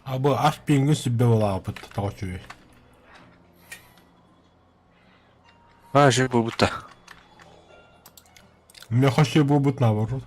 Bu aş bir gün sübbe olapıt toğuçuyu. Ha şey bu da. Ne hoşu bu but na vurur.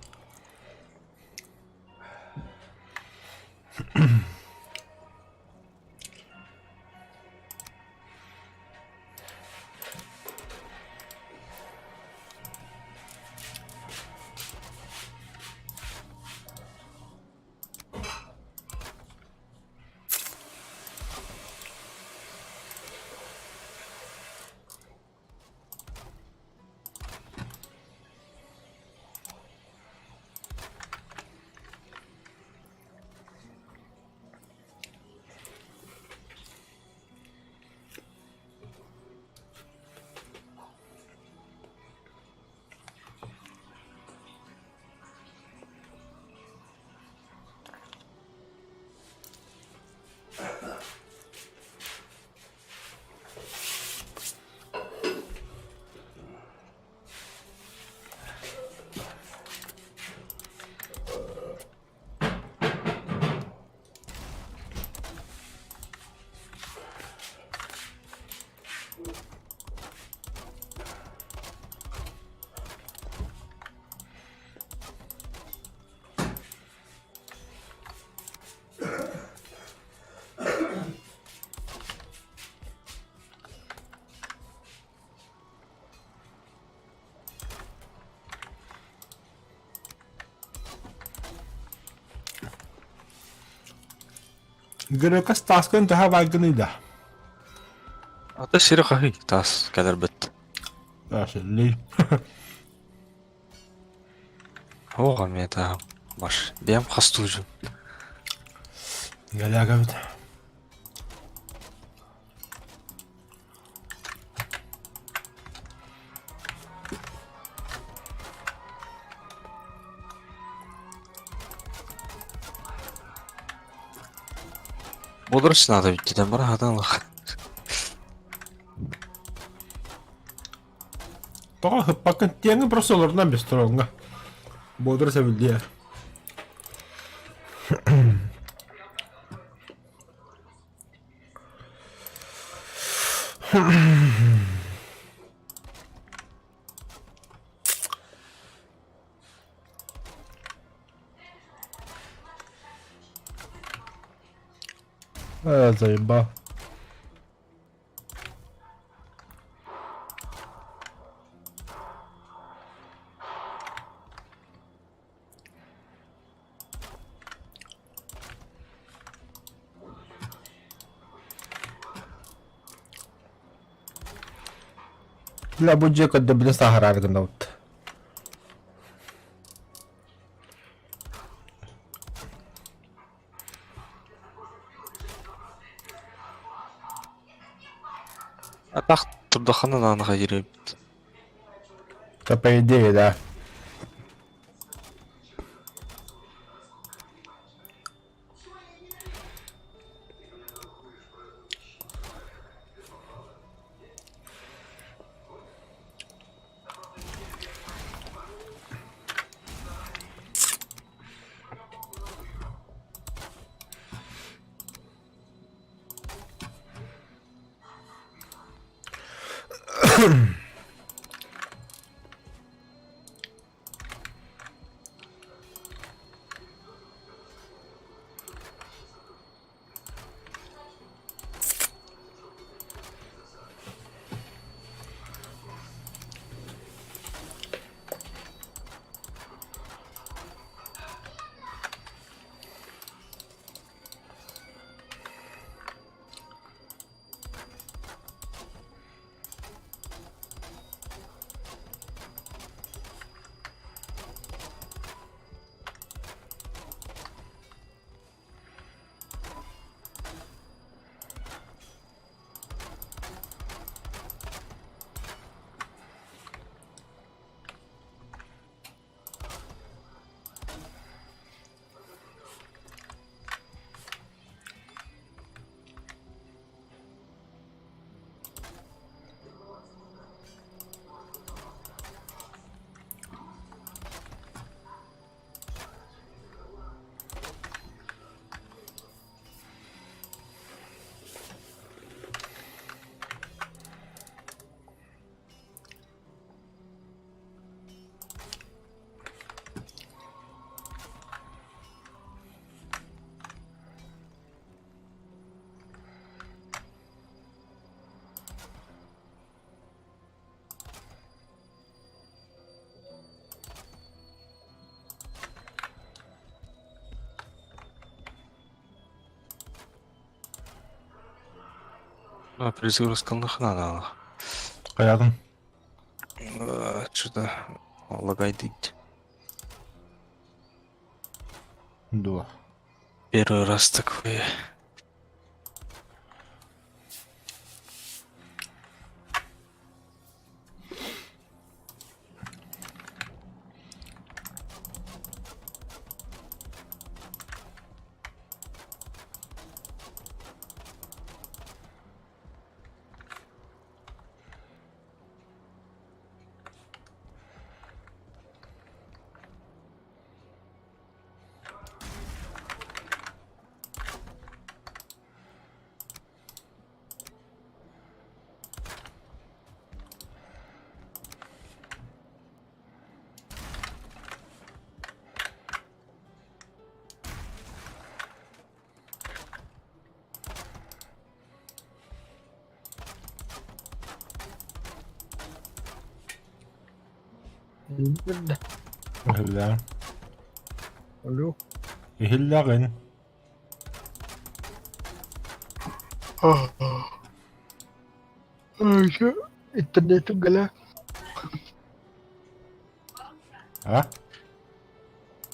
Gırıkas taskın daha baygınıydı. Ata siri kahi tas kadar bit. Aşıllı. Oğam ya ta. Baş. Benim hastulucu. Gel aga bit. Bulursun adı bittiden bana hadan lak. Toğa hıppakın tiyengin prosolorundan bir stronga. Bodur sevildi ya. Zayıba. La bucce kadda bile sahara argında ut. Atak turdakanın anıga girip. Tapayı değil ha. Перезагрузка надо. Каядың. Что-то лагает. Да. Первый раз такое. Bildi. Ihilla. Alo. Ihillagin. Ayşe. İnternetim gala. Ha?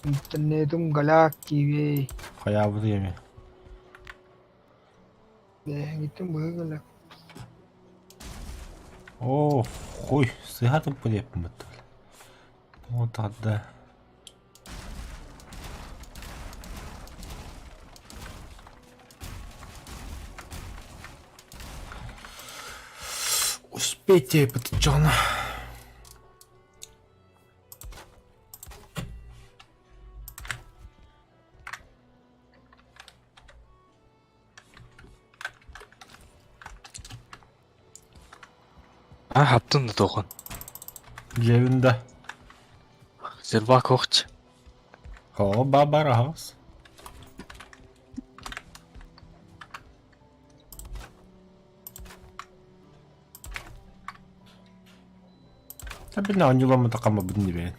İnternetim galak gibi. Kayabı yemi. Gittim bu galak. О, хуй, сыграти полепимо тут. Вот так да. Успейте, пацаны. Хаптын да тохон. Cebinde. Зербак огч. О, бабарас. Tabii ne anjulama takamadın diye.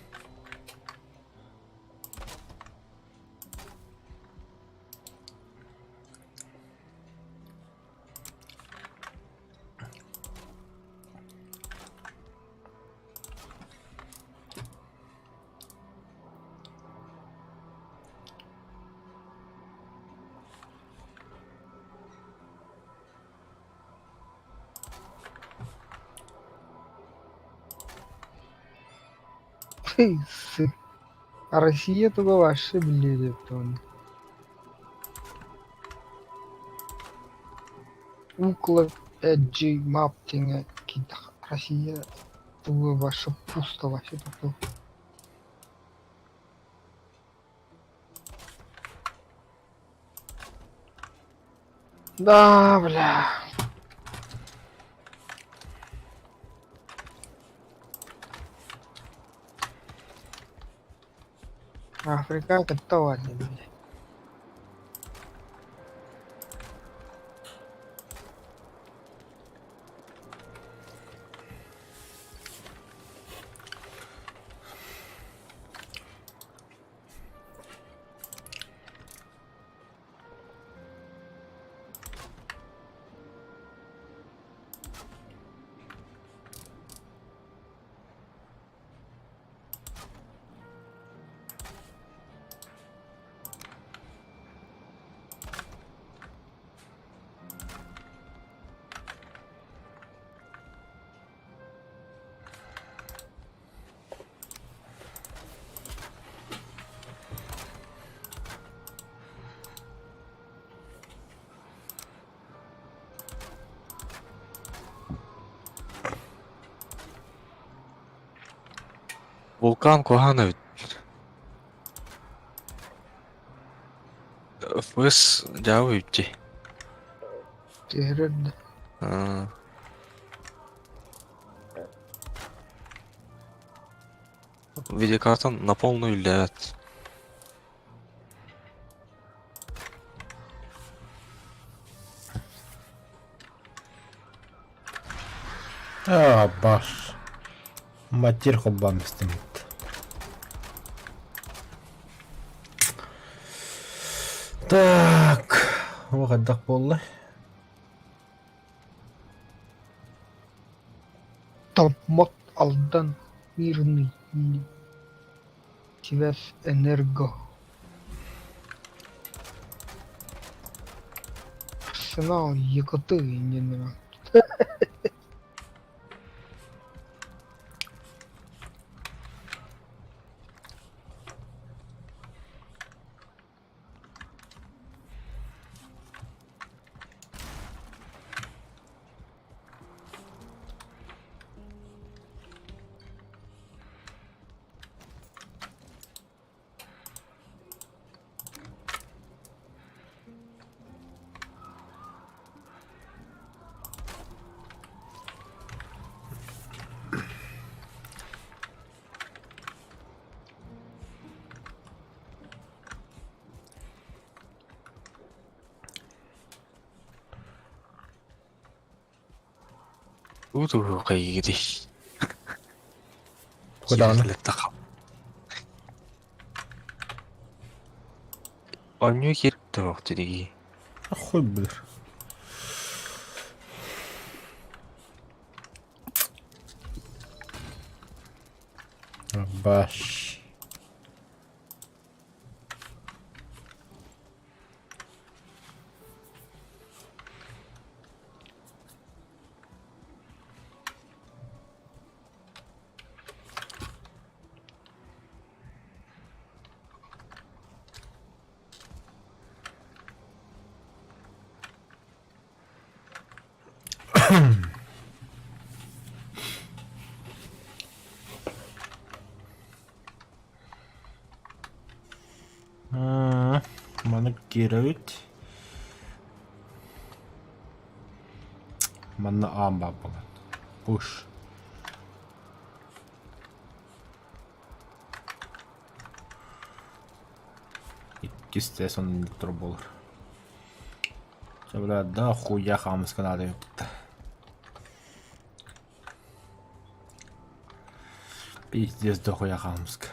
Россия только ваши ближе, Тони. Укла Эджи Маптинга Кита. Россия только ваша пусто вообще такое. Да, бля. Африка это ладно, бля. Вулкан кохана. Фэс дявыйти. Tehran. Видеокарта на полную ляд. А, баш. Матер хоббам istemiyor. Так, вагадак болла. Томмот алдан мирный Севес Энерго. Арсенал Екатеринина. Udu kayak gitu. Kudaan. Takap. Onyu kirip tuh jadi. Хуй bilir. Baş. Mana kirevit. Mana amba bagan. Push. İkisi son tur bulur. Şöyle daha хуя хамыз канада yoktu. Пиздец до хуя хамска.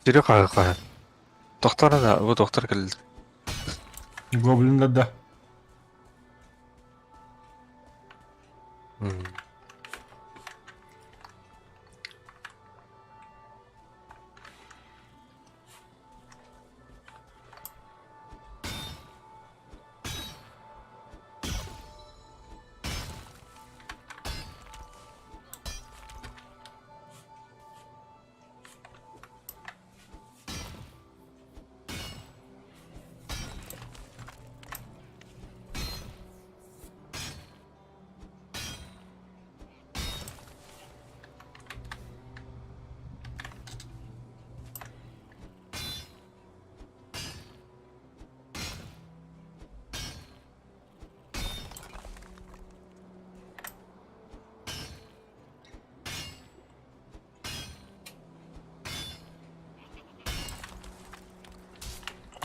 Jadi kakak. Dokter ada, bu dokter geldi. Goblin'de de. Hmm.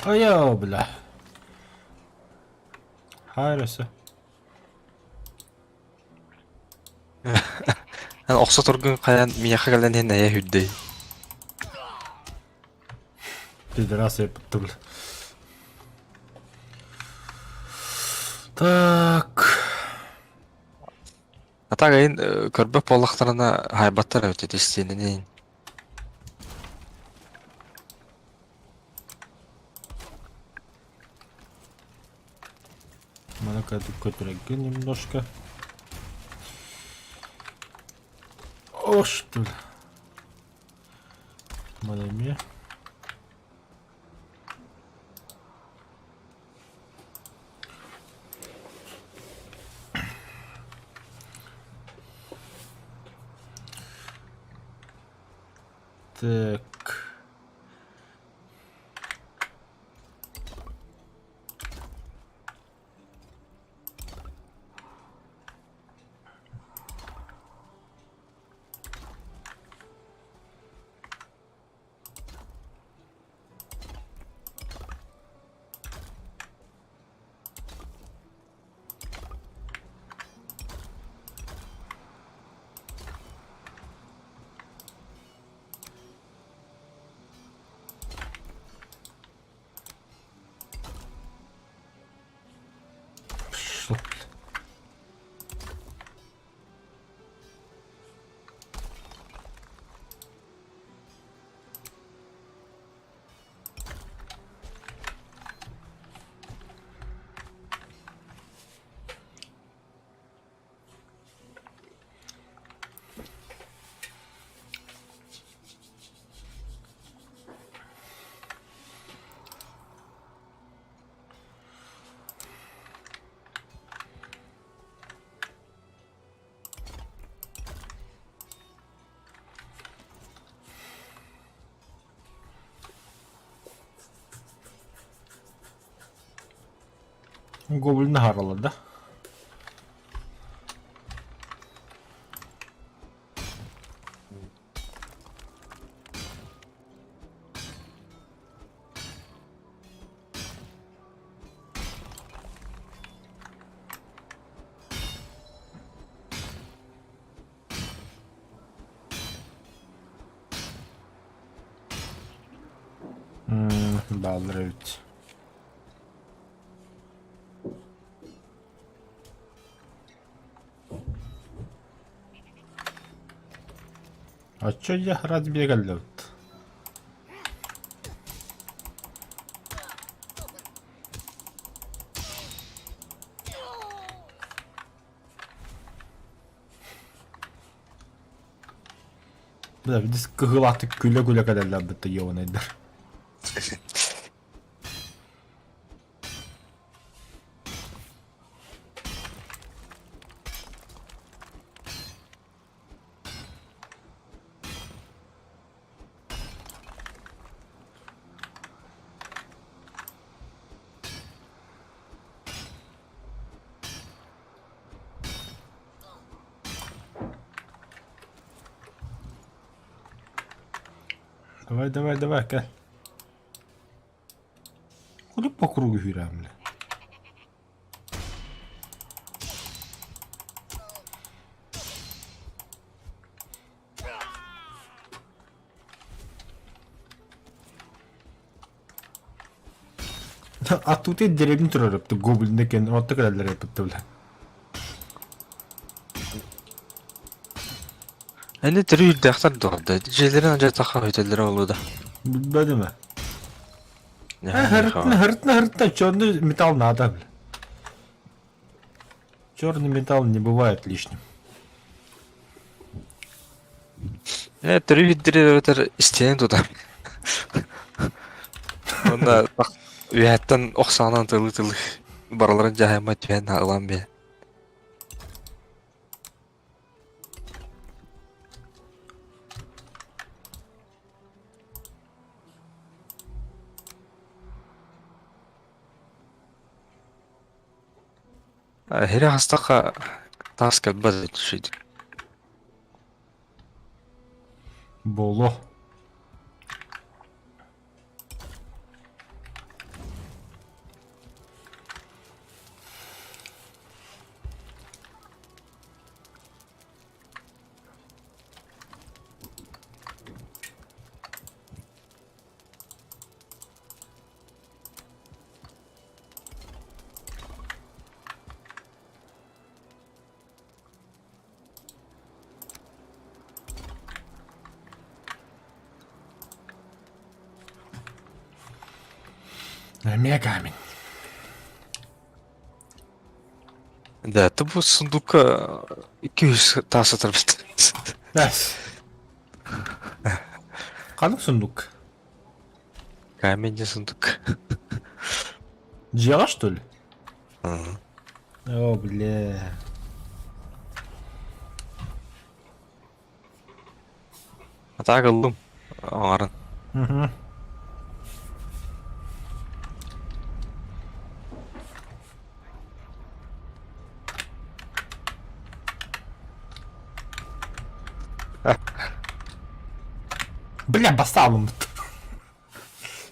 Aya bile. Hayrısı. Yani oksa turgun kayan miyaka gelen hen neye hüddey. Пидорас yaptı. Так. Ата кайын көрбөп боллактарына хайбаттар өтөт истенинин. Mana kötürekli немножко. О, что ли? Малыми. Так. Шыл. Гоблинді харалады. Балдыр өт. А чё я разбегали вот? Бля, biz kıhılatı güle güle kadarlar bitti yoğun eder. Давай, давай, давай, гel. Kulüp по кругу yürüyemle. Attuti direğini turarıptı. Goblin'de kendini attık kadarlar yapıttı bile. Эне тирүү дэхтар дорда. Жээлерин анжа таха хөтөлөр болууда. Bilmedi mi? Яа. Хртна, черный металл надо, бля. Черный металл не бывает лишним. Тирүү дэрэ өтөр истен туда. Онда уяттан оксанан тылы бараларын жахайма түен алам бе. Хэри хастаха тас кэлбаз шийд. Bolo. Vermeye камень. Да, это бу сундукка 200 тас атыр бит. Дәс. Kanık сундук. Каменный сундук. Дьяла, что ли? Ага. О, бля. Ата кылдым. Аңарын. Угу. Бля, басалым.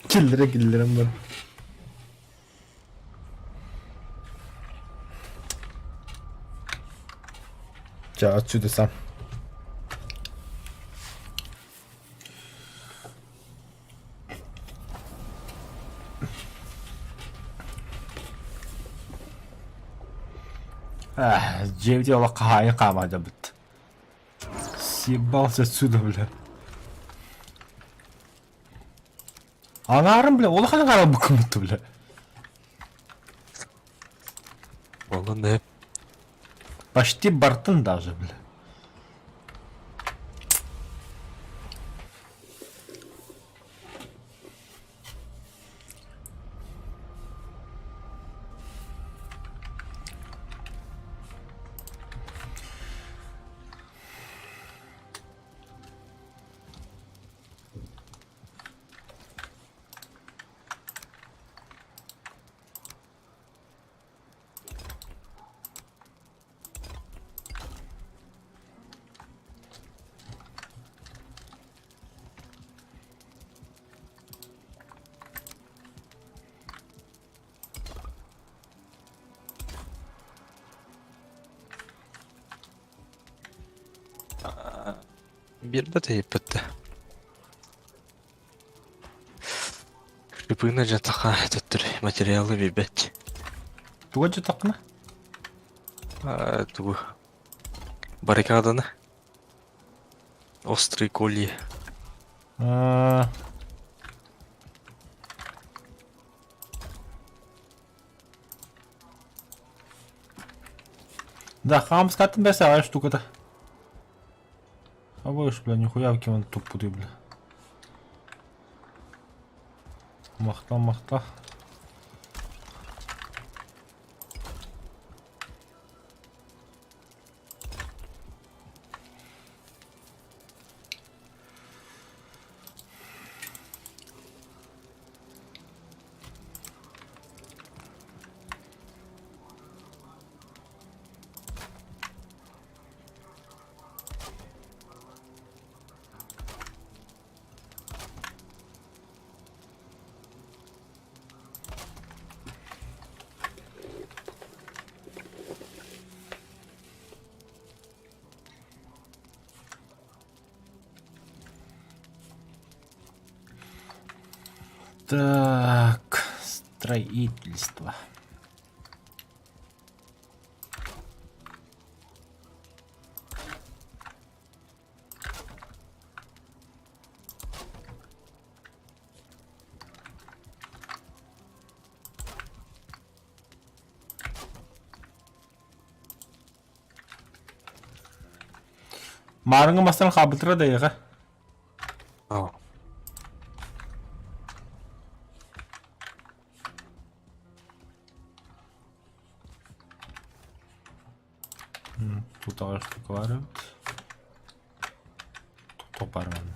Киллерім бар. Ja, отсюда сам. Жевде ола қайын қамада бітті. Съебался отсюда, бля. Аңарым, бля, ола қана қарал бүкім бітті, бля. Оны не? Почти бартын даже, бля. Bir de еппетті. Шипыны жатақа төттір материалы бейбет. Туға жатақна? Тугу. Баррикаданы. Острый колье. Да, хам скатым бәсі штукада. А вы ж, бля, нихуя в кем туп пуды, бля. Махта. Так, строительство. Марыңы мастан қабылтыра да еға. Ау. Тут ағаш штукалары. Топарман.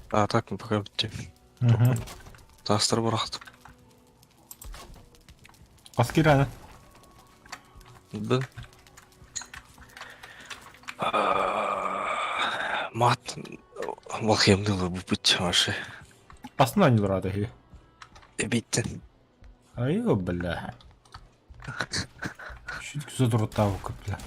Так, мы пока бітті. Тастыр бұрақты. Аскер аны. Бұл. Мат. Валхемдылы бұл бітті машы. Басына не дұрады хе. Біттін. Айо, бля. Шүткі задұрыттау көп, бля.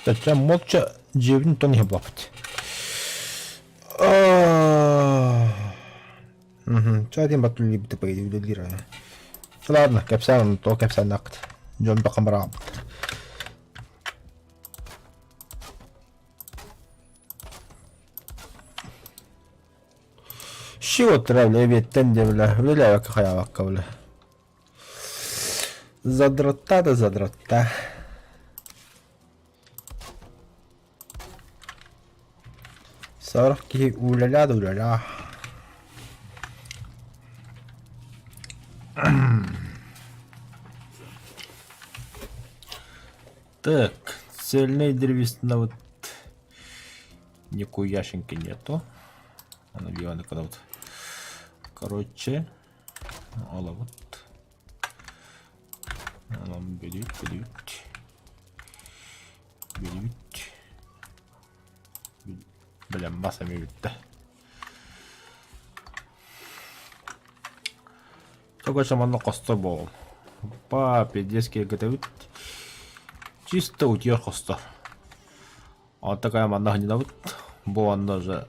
Тача молча джевин то не облапать. Что один батуль либо ты поедешь. Ладно, капсян, то капсян акт. Джон Бакамраб. Чего травля веттен девля, виляя кахаявака бля. Задрота да задрота. Сорки уля-ля да уля-ля. Так, цельной древесина вот никакой яшенки нету. Она бьет когда вот. Короче, ола вот. Она берет. Бля, масса берет. Такой шаманно костой был. Папе детские готовят. Чисто утер хоста. А такая манна не давит. Бо она же.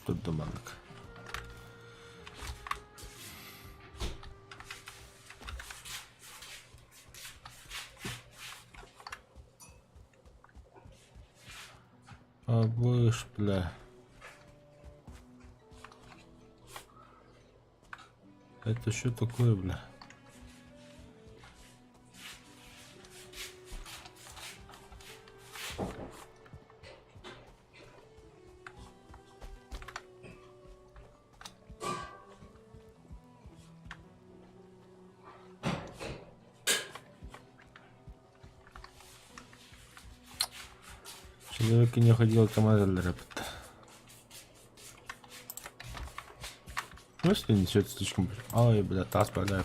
Тут доманок. А выш, бля. Это что такое, бля? Человек не ходил команда для рэпта. Ну, если несет слишком... Ой, бля, таз продает.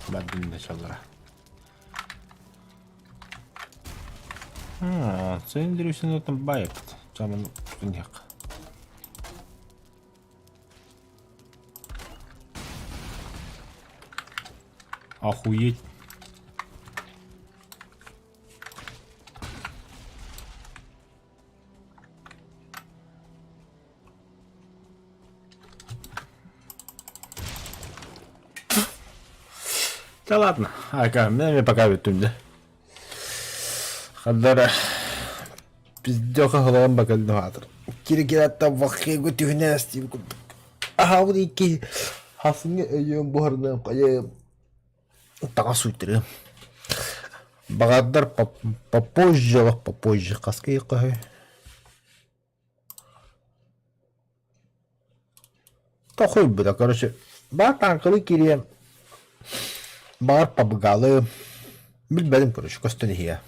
Бадин началра. Senin dürüstün zaten bayık. Camın üstünde yak. Охуеть. Да ладно, ага, мне пока витунде. Хадара. Пиздёха головам бакалдуатор. Киргирата вахего тюнести. Ахаурики. Хасынга өйөн бухардан кая. Тагасуйтры. Багадар попозже. Каскай кахы. Тахой буда, короче. Батан кылы кирем. Бар побгалы. Билбедим, короче, костыны хия.